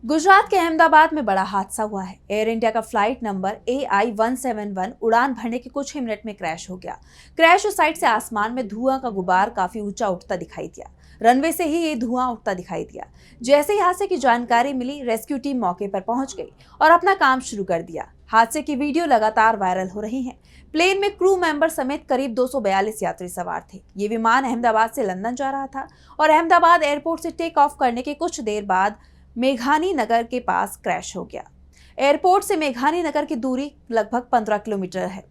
गुजरात के अहमदाबाद में बड़ा हादसा हुआ है। एयर इंडिया का फ्लाइट नंबर AI-171 उड़ान भरने के कुछ ही मिनट में क्रैश हो गया। क्रैश साइट से आसमान में धुआं का गुबार काफी ऊंचा उठता दिखाई दिया। रनवे से ही ये धुआं उठता दिखाई दिया। जैसे ही हादसे की जानकारी मिली, रेस्क्यू टीम मौके पर पहुंच गई और अपना काम शुरू कर दिया। हादसे की वीडियो लगातार वायरल हो रही है। प्लेन में क्रू मेंबर समेत करीब 242 यात्री सवार थे। ये विमान अहमदाबाद से लंदन जा रहा था और अहमदाबाद एयरपोर्ट से टेक ऑफ करने के कुछ देर बाद मेघानी नगर के पास क्रैश हो गया। एयरपोर्ट से मेघानी नगर की दूरी लगभग 15 किलोमीटर है।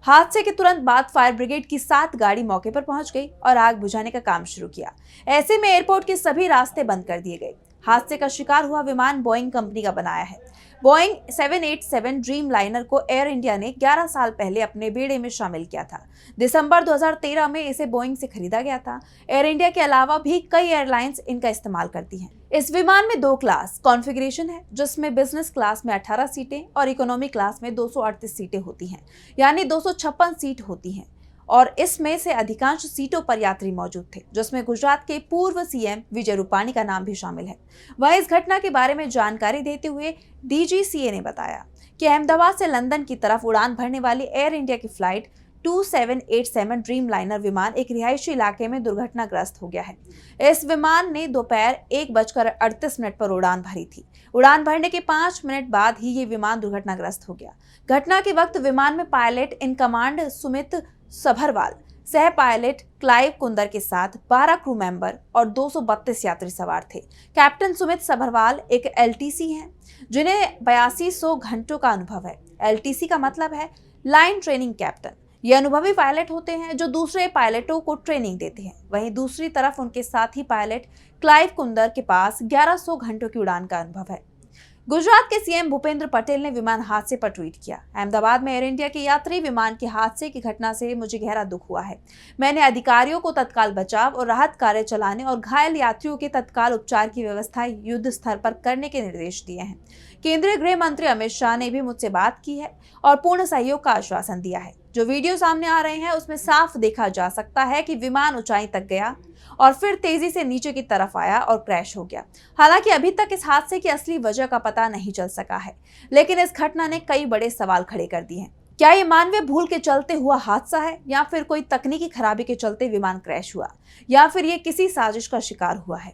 हादसे के तुरंत बाद फायर ब्रिगेड की 7 गाड़ी मौके पर पहुंच गई और आग बुझाने का काम शुरू किया। ऐसे में एयरपोर्ट के सभी रास्ते बंद कर दिए गए। हादसे का शिकार हुआ विमान बोइंग कंपनी का बनाया है। बोइंग 787 ड्रीम लाइनर को एयर इंडिया ने 11 साल पहले अपने बेड़े में शामिल किया था। दिसंबर 2013 में इसे बोइंग से खरीदा गया था। एयर इंडिया के अलावा भी कई एयरलाइंस इनका इस्तेमाल करती हैं। इस विमान में 2 क्लास कॉन्फ़िगरेशन है, जिसमें बिजनेस क्लास में 18 सीटें और इकोनॉमी क्लास में 238 सीटें होती हैं, यानी 256 सीट होती हैं। और इसमें से अधिकांश सीटों पर यात्री मौजूद थे, जिसमें गुजरात के पूर्व CM विजय रूपाणी का नाम भी शामिल है। वहीं इस घटना के बारे में जानकारी देते हुए DGCA ने बताया कि अहमदाबाद से लंदन की तरफ उड़ान भरने वाली एयर इंडिया की फ्लाइट 2787 ड्रीम लाइनर विमान एक रिहायशी इलाके में दुर्घटनाग्रस्त हो गया है। इस विमान ने दोपहर 1:38 पर उड़ान भरी थी। उड़ान भरने के 5 मिनट बाद ही ये विमान दुर्घटनाग्रस्त हो गया। घटना के वक्त विमान में pilot in command Sumit Sabharwal, सह पायलट क्लाइव कुंदर के साथ 12 क्रू मेंबर और 232 यात्री सवार थे। कैप्टन सुमित सभरवाल एक LTC हैं, जिन्हें 8200 घंटों का अनुभव है। LTC का मतलब है लाइन ट्रेनिंग कैप्टन। ये अनुभवी पायलट होते हैं जो दूसरे पायलटों को ट्रेनिंग देते हैं। वहीं दूसरी तरफ उनके साथी पायलट क्लाइव कुंदर के पास 1100 घंटों की उड़ान का अनुभव है। गुजरात के CM भूपेंद्र पटेल ने विमान हादसे पर ट्वीट किया। अहमदाबाद में एयर इंडिया के यात्री विमान के हादसे की घटना से मुझे गहरा दुख हुआ है। मैंने अधिकारियों को तत्काल बचाव और राहत कार्य चलाने और घायल यात्रियों के तत्काल उपचार की व्यवस्था युद्ध स्तर पर करने के निर्देश दिए हैं। केंद्रीय गृह मंत्री अमित शाह ने भी मुझसे बात की है और पूर्ण सहयोग का आश्वासन दिया है। जो वीडियो सामने आ रहे हैं उसमें साफ देखा जा सकता है कि विमान ऊंचाई तक गया और फिर तेजी से नीचे की तरफ आया और क्रैश हो गया। हालांकि अभी तक इस हादसे की असली वजह का पता नहीं चल सका है, लेकिन इस घटना ने कई बड़े सवाल खड़े कर दिए हैं। क्या ये मानवीय भूल के चलते हुआ हादसा है, या फिर कोई तकनीकी खराबी के चलते विमान क्रैश हुआ, या फिर ये किसी साजिश का शिकार हुआ है?